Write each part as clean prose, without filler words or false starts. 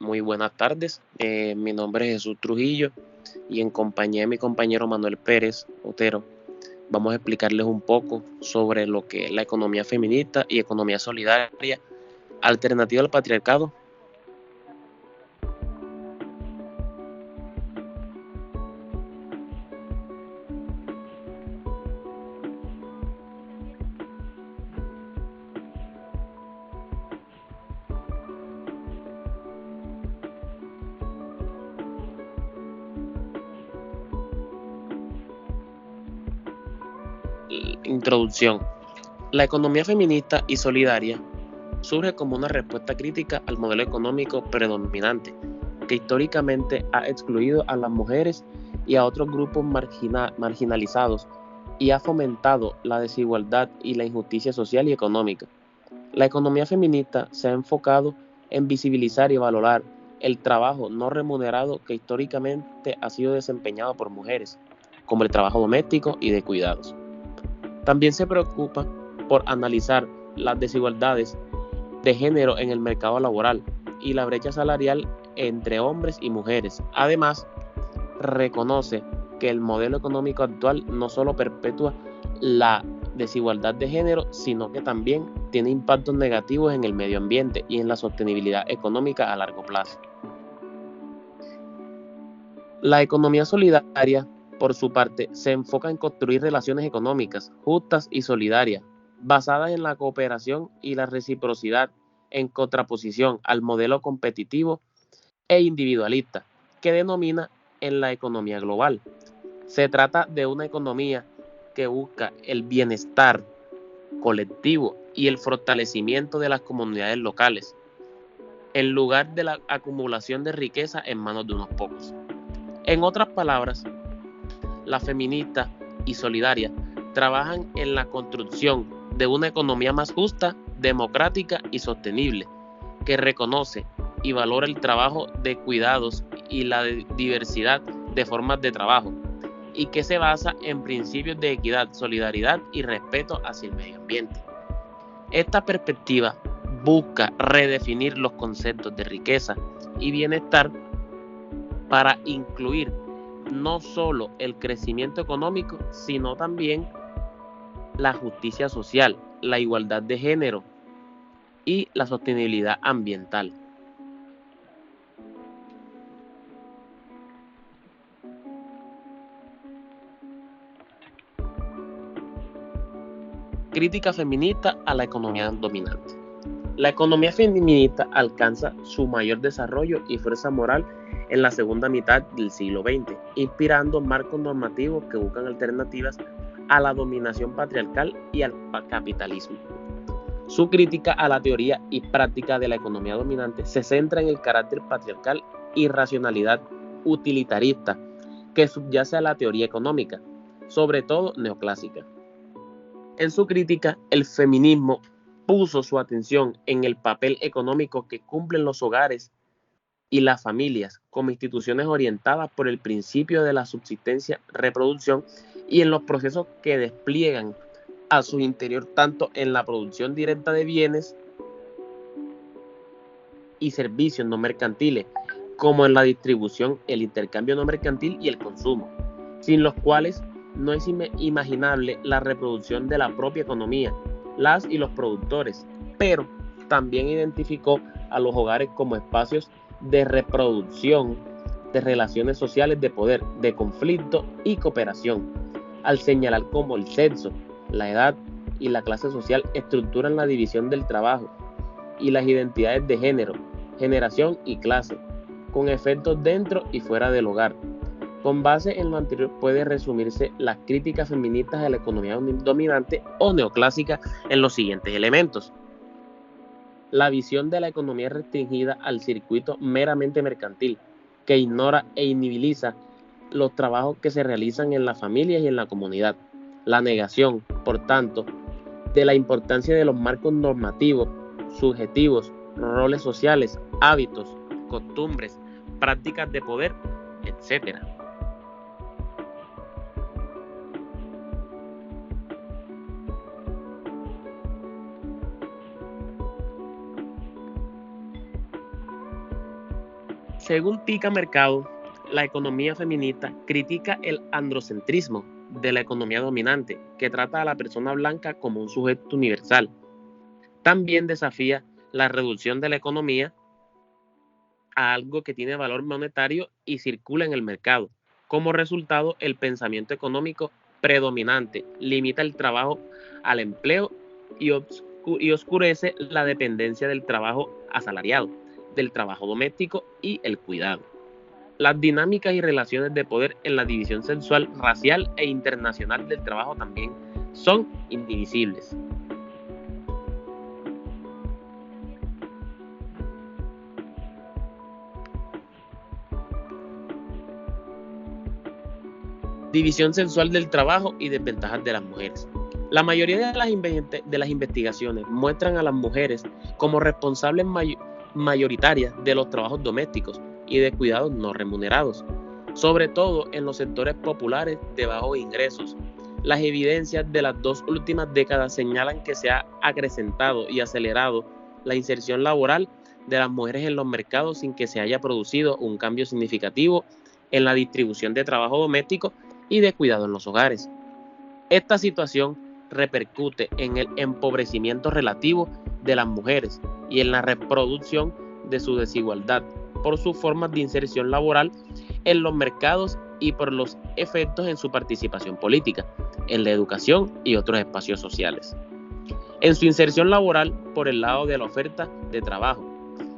Muy buenas tardes. Mi nombre es Jesús Trujillo y en compañía de mi compañero Manuel Pérez Otero vamos a explicarles un poco sobre lo que es la economía feminista y economía solidaria, alternativa al patriarcado. Introducción. La economía feminista y solidaria surge como una respuesta crítica al modelo económico predominante, que históricamente ha excluido a las mujeres y a otros grupos marginalizados y ha fomentado la desigualdad y la injusticia social y económica. La economía feminista se ha enfocado en visibilizar y valorar el trabajo no remunerado que históricamente ha sido desempeñado por mujeres, como el trabajo doméstico y de cuidados. También se preocupa por analizar las desigualdades de género en el mercado laboral y la brecha salarial entre hombres y mujeres. Además, reconoce que el modelo económico actual no solo perpetúa la desigualdad de género, sino que también tiene impactos negativos en el medio ambiente y en la sostenibilidad económica a largo plazo. La economía solidaria, por su parte, se enfoca en construir relaciones económicas justas y solidarias, basadas en la cooperación y la reciprocidad, en contraposición al modelo competitivo e individualista que denomina en la economía global. Se trata de una economía que busca el bienestar colectivo y el fortalecimiento de las comunidades locales, en lugar de la acumulación de riqueza en manos de unos pocos. En otras palabras, las feministas y solidarias trabajan en la construcción de una economía más justa, democrática y sostenible, que reconoce y valora el trabajo de cuidados y la diversidad de formas de trabajo, y que se basa en principios de equidad, solidaridad y respeto hacia el medio ambiente. Esta perspectiva busca redefinir los conceptos de riqueza y bienestar para incluir no solo el crecimiento económico, sino también la justicia social, la igualdad de género y la sostenibilidad ambiental. Crítica feminista a la economía dominante. La economía feminista alcanza su mayor desarrollo y fuerza moral en la segunda mitad del siglo XX, inspirando marcos normativos que buscan alternativas a la dominación patriarcal y al capitalismo. Su crítica a la teoría y práctica de la economía dominante se centra en el carácter patriarcal y racionalidad utilitarista que subyace a la teoría económica, sobre todo neoclásica. En su crítica, el feminismo puso su atención en el papel económico que cumplen los hogares y las familias como instituciones orientadas por el principio de la subsistencia, reproducción y en los procesos que despliegan a su interior tanto en la producción directa de bienes y servicios no mercantiles como en la distribución, el intercambio no mercantil y el consumo, sin los cuales no es imaginable la reproducción de la propia economía, las y los productores, pero también identificó a los hogares como espacios de reproducción de relaciones sociales de poder, de conflicto y cooperación, al señalar cómo el sexo, la edad y la clase social estructuran la división del trabajo y las identidades de género, generación y clase, con efectos dentro y fuera del hogar. Con base en lo anterior puede resumirse las críticas feministas a la economía dominante o neoclásica en los siguientes elementos. La visión de la economía restringida al circuito meramente mercantil, que ignora e invisibiliza los trabajos que se realizan en las familias y en la comunidad. La negación, por tanto, de la importancia de los marcos normativos, subjetivos, roles sociales, hábitos, costumbres, prácticas de poder, etc. Según Pica Mercado, la economía feminista critica el androcentrismo de la economía dominante, que trata a la persona blanca como un sujeto universal. También desafía la reducción de la economía a algo que tiene valor monetario y circula en el mercado. Como resultado, el pensamiento económico predominante limita el trabajo al empleo y oscurece la dependencia del trabajo asalariado, del trabajo doméstico y el cuidado. Las dinámicas y relaciones de poder en la división sexual, racial e internacional del trabajo también son indivisibles. División sexual del trabajo y desventajas de las mujeres. La mayoría de las investigaciones muestran a las mujeres como responsables mayoritarias de los trabajos domésticos y de cuidados no remunerados, sobre todo en los sectores populares de bajos ingresos. Las evidencias de las 2 últimas décadas señalan que se ha acrecentado y acelerado la inserción laboral de las mujeres en los mercados sin que se haya producido un cambio significativo en la distribución de trabajo doméstico y de cuidado en los hogares. Esta situación repercute en el empobrecimiento relativo de las mujeres y en la reproducción de su desigualdad por sus formas de inserción laboral en los mercados y por los efectos en su participación política, en la educación y otros espacios sociales. En su inserción laboral por el lado de la oferta de trabajo,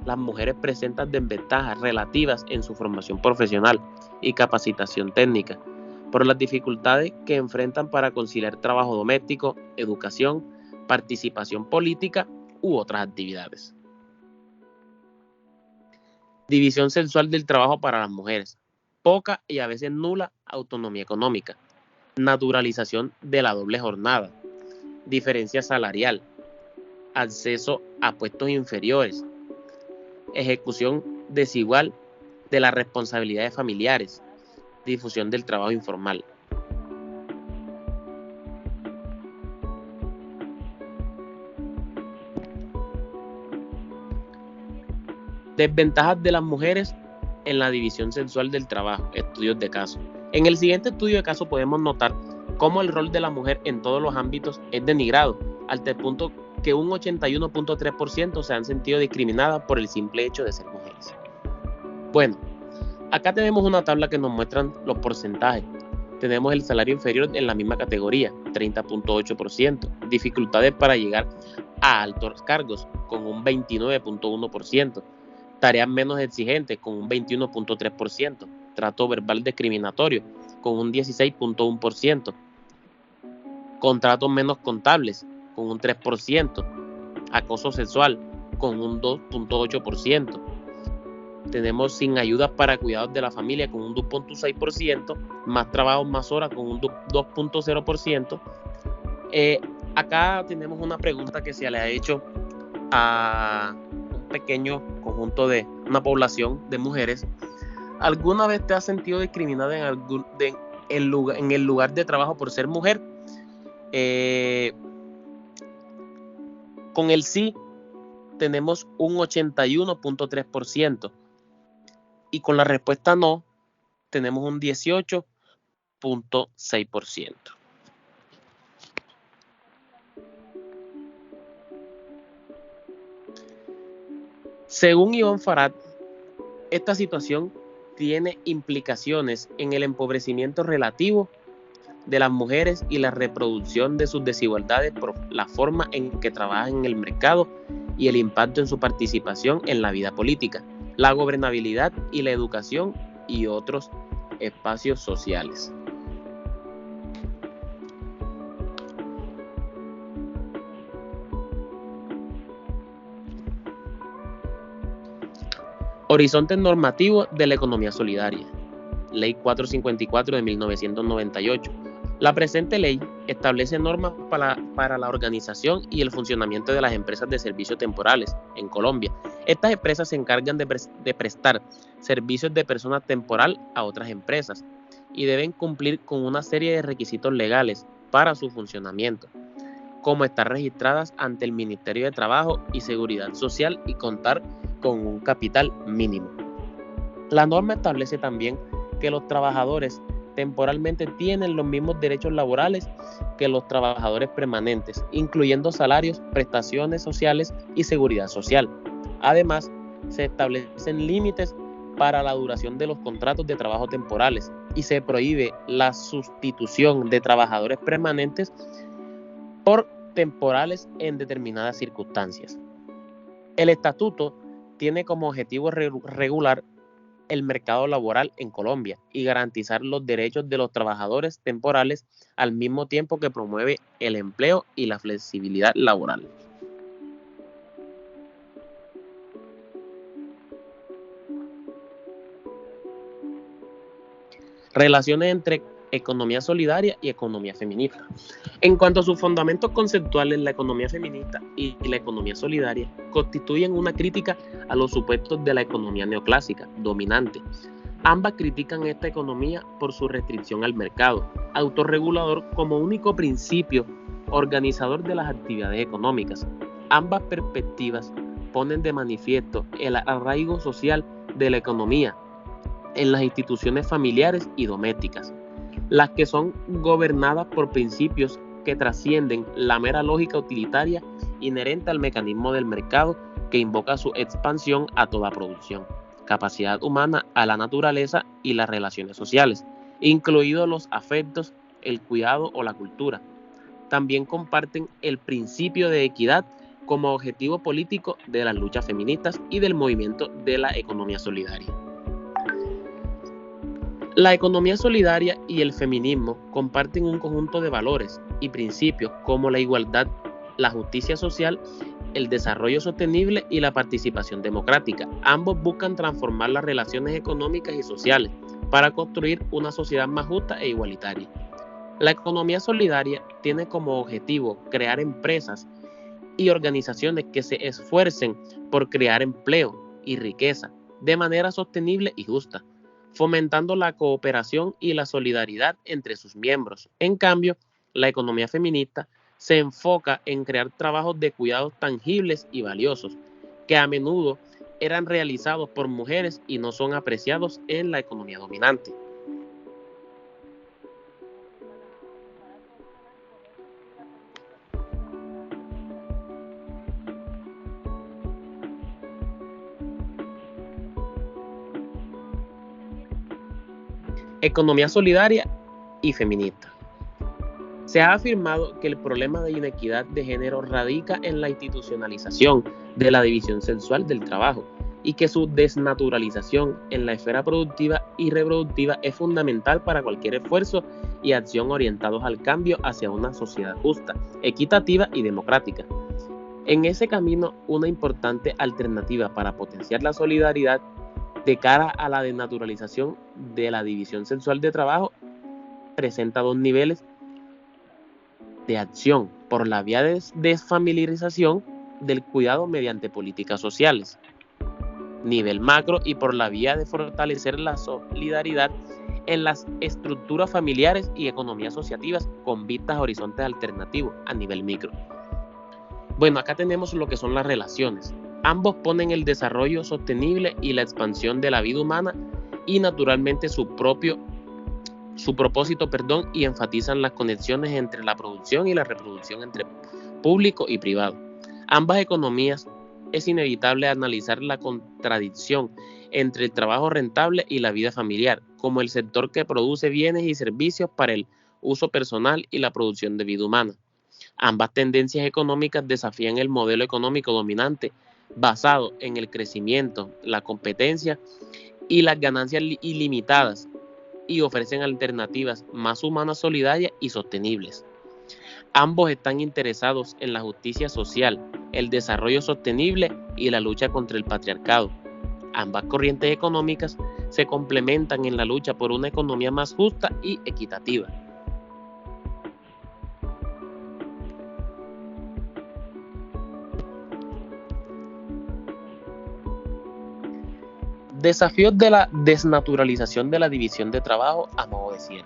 las mujeres presentan desventajas relativas en su formación profesional y capacitación técnica, por las dificultades que enfrentan para conciliar trabajo doméstico, educación, participación política u otras actividades. División sexual del trabajo para las mujeres. Poca y a veces nula autonomía económica. Naturalización de la doble jornada. Diferencia salarial. Acceso a puestos inferiores. Ejecución desigual de las responsabilidades familiares. Difusión del trabajo informal. Desventajas de las mujeres en la división sexual del trabajo. Estudios de caso. En el siguiente estudio de caso podemos notar cómo el rol de la mujer en todos los ámbitos es denigrado, hasta el punto que un 81.3% se han sentido discriminadas por el simple hecho de ser mujeres. Bueno, acá tenemos una tabla que nos muestra los porcentajes. Tenemos el salario inferior en la misma categoría, 30.8%. Dificultades para llegar a altos cargos, con un 29.1%. Tareas menos exigentes, con un 21.3%. Trato verbal discriminatorio, con un 16.1%. Contratos menos contables, con un 3%. Acoso sexual, con un 2.8%. Tenemos sin ayudas para cuidados de la familia con un 2.6%, más trabajos más horas con un 2.0%. Acá tenemos una pregunta que se le ha hecho a un pequeño conjunto de una población de mujeres. ¿Alguna vez te has sentido discriminada en el lugar de trabajo por ser mujer? Con el sí tenemos un 81.3%. Y con la respuesta no, tenemos un 18.6%. Según Iván Farad, esta situación tiene implicaciones en el empobrecimiento relativo de las mujeres y la reproducción de sus desigualdades por la forma en que trabajan en el mercado y el impacto en su participación en la vida política, la gobernabilidad y la educación y otros espacios sociales. Horizontes normativos de la economía solidaria. Ley 454 de 1998. La presente ley establece normas para la organización y el funcionamiento de las empresas de servicios temporales en Colombia. Estas empresas se encargan de prestar servicios de persona temporal a otras empresas y deben cumplir con una serie de requisitos legales para su funcionamiento, como estar registradas ante el Ministerio de Trabajo y Seguridad Social y contar con un capital mínimo. La norma establece también que los trabajadores temporalmente tienen los mismos derechos laborales que los trabajadores permanentes, incluyendo salarios, prestaciones sociales y seguridad social. Además, se establecen límites para la duración de los contratos de trabajo temporales y se prohíbe la sustitución de trabajadores permanentes por temporales en determinadas circunstancias. El estatuto tiene como objetivo regular el mercado laboral en Colombia y garantizar los derechos de los trabajadores temporales al mismo tiempo que promueve el empleo y la flexibilidad laboral. Relaciones entre economía solidaria y economía feminista. En cuanto a sus fundamentos conceptuales, la economía feminista y la economía solidaria constituyen una crítica a los supuestos de la economía neoclásica dominante. Ambas critican esta economía por su restricción al mercado, autorregulador como único principio organizador de las actividades económicas. Ambas perspectivas ponen de manifiesto el arraigo social de la economía en las instituciones familiares y domésticas, las que son gobernadas por principios que trascienden la mera lógica utilitaria inherente al mecanismo del mercado que invoca su expansión a toda producción, capacidad humana, a la naturaleza y las relaciones sociales, incluidos los afectos, el cuidado o la cultura. También comparten el principio de equidad como objetivo político de las luchas feministas y del movimiento de la economía solidaria. La economía solidaria y el feminismo comparten un conjunto de valores y principios como la igualdad, la justicia social, el desarrollo sostenible y la participación democrática. Ambos buscan transformar las relaciones económicas y sociales para construir una sociedad más justa e igualitaria. La economía solidaria tiene como objetivo crear empresas y organizaciones que se esfuercen por crear empleo y riqueza de manera sostenible y justa, fomentando la cooperación y la solidaridad entre sus miembros. En cambio, la economía feminista se enfoca en crear trabajos de cuidados tangibles y valiosos, que a menudo eran realizados por mujeres y no son apreciados en la economía dominante. Economía solidaria y feminista. Se ha afirmado que el problema de inequidad de género radica en la institucionalización de la división sexual del trabajo y que su desnaturalización en la esfera productiva y reproductiva es fundamental para cualquier esfuerzo y acción orientados al cambio hacia una sociedad justa, equitativa y democrática. En ese camino, una importante alternativa para potenciar la solidaridad de cara a la desnaturalización de la división sexual de trabajo presenta dos niveles de acción: por la vía de desfamiliarización del cuidado mediante políticas sociales, nivel macro, y por la vía de fortalecer la solidaridad en las estructuras familiares y economías asociativas con vistas a horizontes alternativos a nivel micro. Bueno, acá tenemos lo que son las relaciones. Ambos ponen el desarrollo sostenible y la expansión de la vida humana y naturalmente su propósito, y enfatizan las conexiones entre la producción y la reproducción entre público y privado. Ambas economías es inevitable analizar la contradicción entre el trabajo rentable y la vida familiar, como el sector que produce bienes y servicios para el uso personal y la producción de vida humana. Ambas tendencias económicas desafían el modelo económico dominante basado en el crecimiento, la competencia y las ganancias ilimitadas, y ofrecen alternativas más humanas, solidarias y sostenibles. Ambos están interesados en la justicia social, el desarrollo sostenible y la lucha contra el patriarcado. Ambas corrientes económicas se complementan en la lucha por una economía más justa y equitativa. Desafíos de la desnaturalización de la división de trabajo a modo de cierre.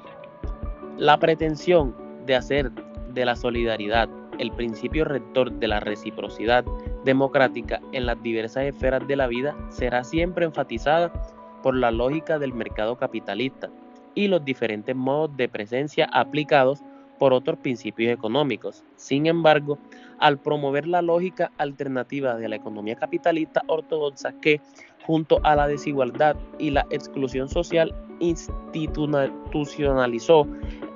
La pretensión de hacer de la solidaridad el principio rector de la reciprocidad democrática en las diversas esferas de la vida será siempre enfatizada por la lógica del mercado capitalista y los diferentes modos de presencia aplicados por otros principios económicos. Sin embargo, al promover la lógica alternativa de la economía capitalista ortodoxa que, junto a la desigualdad y la exclusión social, institucionalizó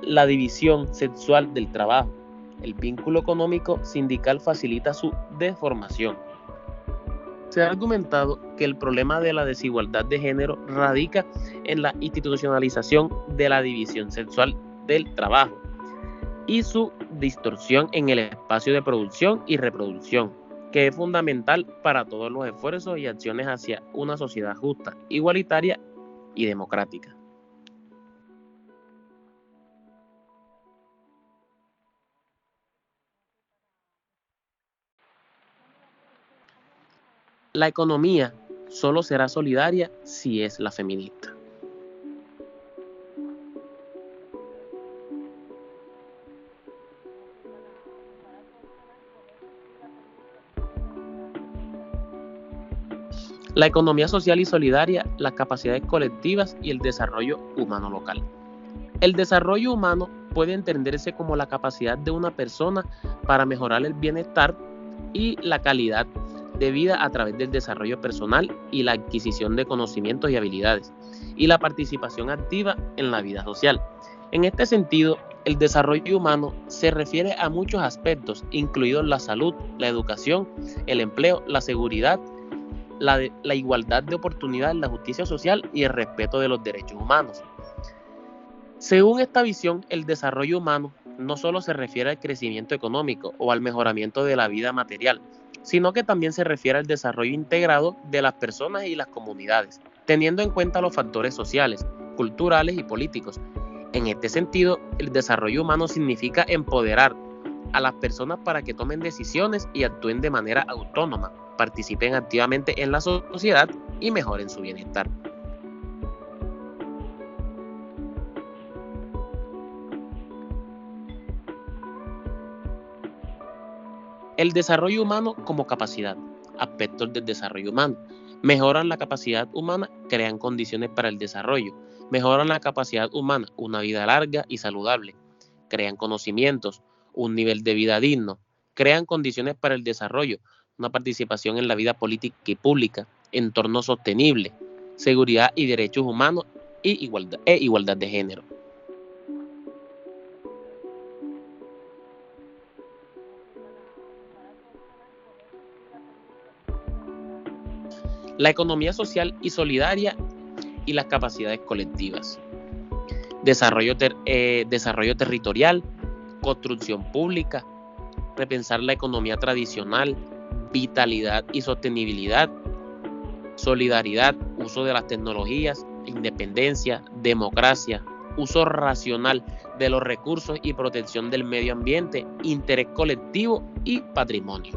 la división sexual del trabajo, el vínculo económico sindical facilita su deformación. Se ha argumentado que el problema de la desigualdad de género radica en la institucionalización de la división sexual del trabajo y su distorsión en el espacio de producción y reproducción, que es fundamental para todos los esfuerzos y acciones hacia una sociedad justa, igualitaria y democrática. La economía solo será solidaria si es la feminista. La economía social y solidaria, las capacidades colectivas y el desarrollo humano local. El desarrollo humano puede entenderse como la capacidad de una persona para mejorar el bienestar y la calidad de vida a través del desarrollo personal y la adquisición de conocimientos y habilidades, y la participación activa en la vida social. En este sentido, el desarrollo humano se refiere a muchos aspectos, incluidos la salud, la educación, el empleo, la seguridad, la igualdad de oportunidades, la justicia social y el respeto de los derechos humanos. Según esta visión, el desarrollo humano no solo se refiere al crecimiento económico o al mejoramiento de la vida material, sino que también se refiere al desarrollo integrado de las personas y las comunidades, teniendo en cuenta los factores sociales, culturales y políticos. En este sentido, el desarrollo humano significa empoderar a las personas para que tomen decisiones y actúen de manera autónoma, participen activamente en la sociedad y mejoren su bienestar. El desarrollo humano como capacidad. Aspectos del desarrollo humano. Mejoran la capacidad humana, crean condiciones para el desarrollo. Mejoran la capacidad humana, una vida larga y saludable. Crean conocimientos, un nivel de vida digno. Crean condiciones para el desarrollo, una participación en la vida política y pública, entorno sostenible, seguridad y derechos humanos y igualdad de género. La economía social y solidaria y las capacidades colectivas. Desarrollo territorial, construcción pública, repensar la economía tradicional, vitalidad y sostenibilidad, solidaridad, uso de las tecnologías, independencia, democracia, uso racional de los recursos y protección del medio ambiente, interés colectivo y patrimonio.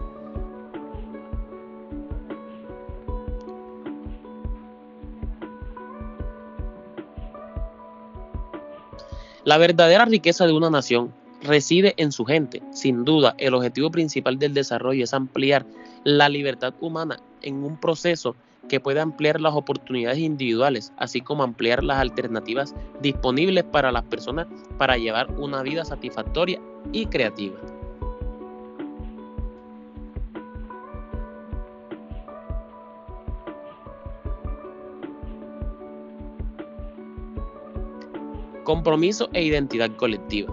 La verdadera riqueza de una nación reside en su gente. Sin duda, el objetivo principal del desarrollo es ampliar la libertad humana en un proceso que pueda ampliar las oportunidades individuales, así como ampliar las alternativas disponibles para las personas para llevar una vida satisfactoria y creativa. Compromiso e identidad colectiva.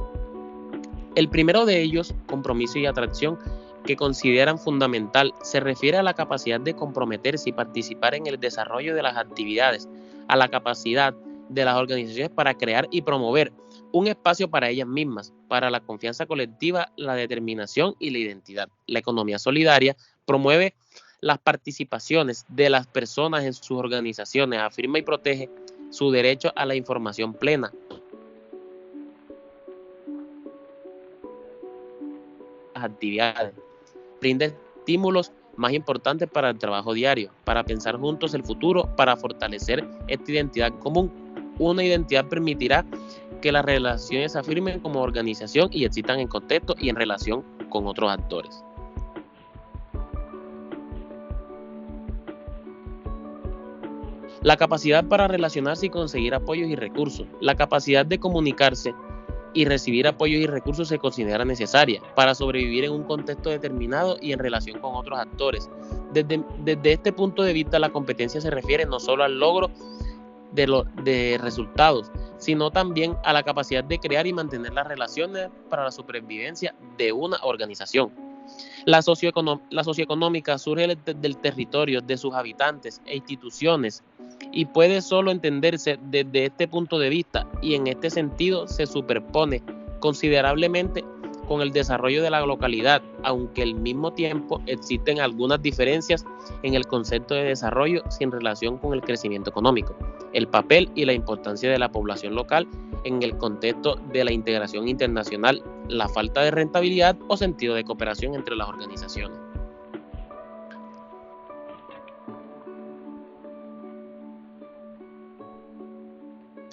El primero de ellos, compromiso y atracción, que consideran fundamental, se refiere a la capacidad de comprometerse y participar en el desarrollo de las actividades, a la capacidad de las organizaciones para crear y promover un espacio para ellas mismas, para la confianza colectiva, la determinación y la identidad. La economía solidaria promueve las participaciones de las personas en sus organizaciones, afirma y protege su derecho a la información plena, las actividades, brinda estímulos más importantes para el trabajo diario, para pensar juntos el futuro, para fortalecer esta identidad común. Una identidad permitirá que las relaciones se afirmen como organización y existan en contexto y en relación con otros actores. La capacidad para relacionarse y conseguir apoyos y recursos. La capacidad de comunicarse y recibir apoyos y recursos se considera necesaria para sobrevivir en un contexto determinado y en relación con otros actores. Desde este punto de vista, la competencia se refiere no solo al logro de resultados, sino también a la capacidad de crear y mantener las relaciones para la supervivencia de una organización. La socioeconómica surge del territorio, de sus habitantes e instituciones y puede solo entenderse desde este punto de vista, y en este sentido se superpone considerablemente con el desarrollo de la localidad, aunque al mismo tiempo existen algunas diferencias en el concepto de desarrollo sin relación con el crecimiento económico, el papel y la importancia de la población local en el contexto de la integración internacional, la falta de rentabilidad o sentido de cooperación entre las organizaciones.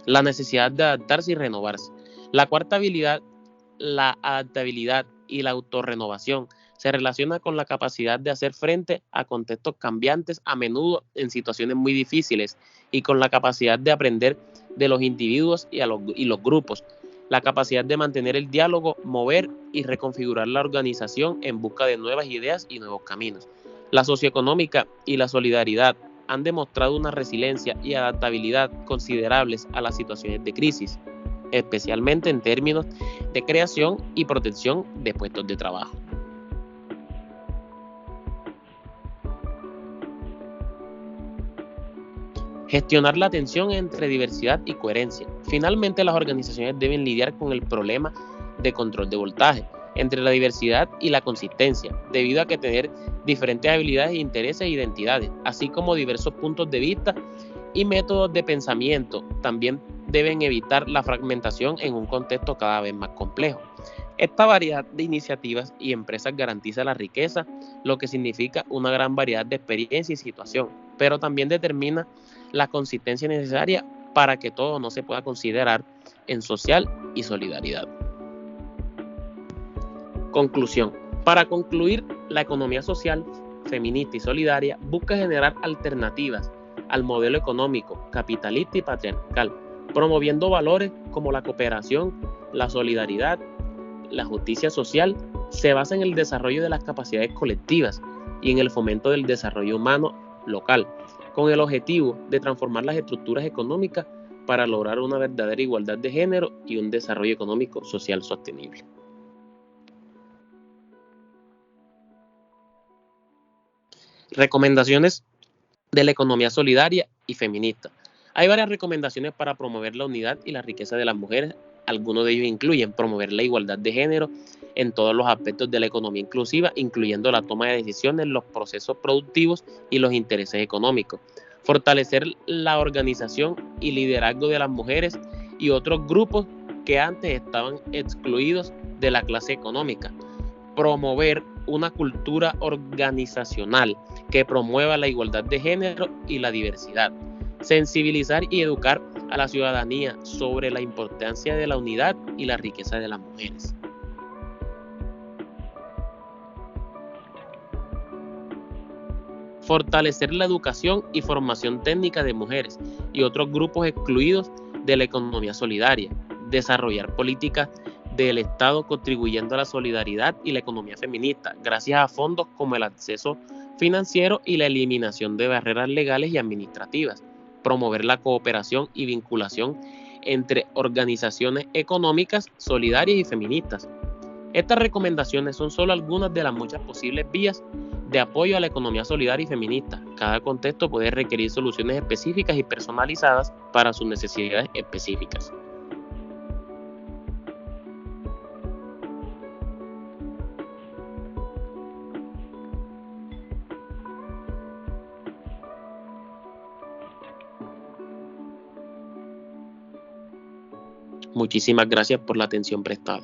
La necesidad de adaptarse y renovarse. La cuarta habilidad, la adaptabilidad y la autorrenovación, se relaciona con la capacidad de hacer frente a contextos cambiantes, a menudo en situaciones muy difíciles, y con la capacidad de aprender de los individuos y los grupos, la capacidad de mantener el diálogo, mover y reconfigurar la organización en busca de nuevas ideas y nuevos caminos. La socioeconómica y la solidaridad han demostrado una resiliencia y adaptabilidad considerables a las situaciones de crisis, especialmente en términos de creación y protección de puestos de trabajo. Gestionar la tensión entre diversidad y coherencia. Finalmente, las organizaciones deben lidiar con el problema de control de voltaje entre la diversidad y la consistencia, debido a que tener diferentes habilidades, intereses e identidades, así como diversos puntos de vista y métodos de pensamiento, también deben evitar la fragmentación en un contexto cada vez más complejo. Esta variedad de iniciativas y empresas garantiza la riqueza, lo que significa una gran variedad de experiencia y situación, pero también determina la consistencia necesaria para que todo no se pueda considerar en social y solidaridad. Conclusión. Para concluir, la economía social, feminista y solidaria busca generar alternativas al modelo económico, capitalista y patriarcal, promoviendo valores como la cooperación, la solidaridad, la justicia social. Se basa en el desarrollo de las capacidades colectivas y en el fomento del desarrollo humano local, con el objetivo de transformar las estructuras económicas para lograr una verdadera igualdad de género y un desarrollo económico social sostenible. Recomendaciones de la economía solidaria y feminista. Hay varias recomendaciones para promover la unidad y la riqueza de las mujeres. Algunos de ellos incluyen promover la igualdad de género en todos los aspectos de la economía inclusiva, incluyendo la toma de decisiones, los procesos productivos y los intereses económicos. Fortalecer la organización y liderazgo de las mujeres y otros grupos que antes estaban excluidos de la clase económica. Promover una cultura organizacional que promueva la igualdad de género y la diversidad. Sensibilizar y educar a la ciudadanía sobre la importancia de la unidad y la riqueza de las mujeres. Fortalecer la educación y formación técnica de mujeres y otros grupos excluidos de la economía solidaria. Desarrollar políticas del Estado contribuyendo a la solidaridad y la economía feminista, gracias a fondos como el acceso financiero y la eliminación de barreras legales y administrativas. Promover la cooperación y vinculación entre organizaciones económicas, solidarias y feministas. Estas recomendaciones son solo algunas de las muchas posibles vías de apoyo a la economía solidaria y feminista. Cada contexto puede requerir soluciones específicas y personalizadas para sus necesidades específicas. Muchísimas gracias por la atención prestada.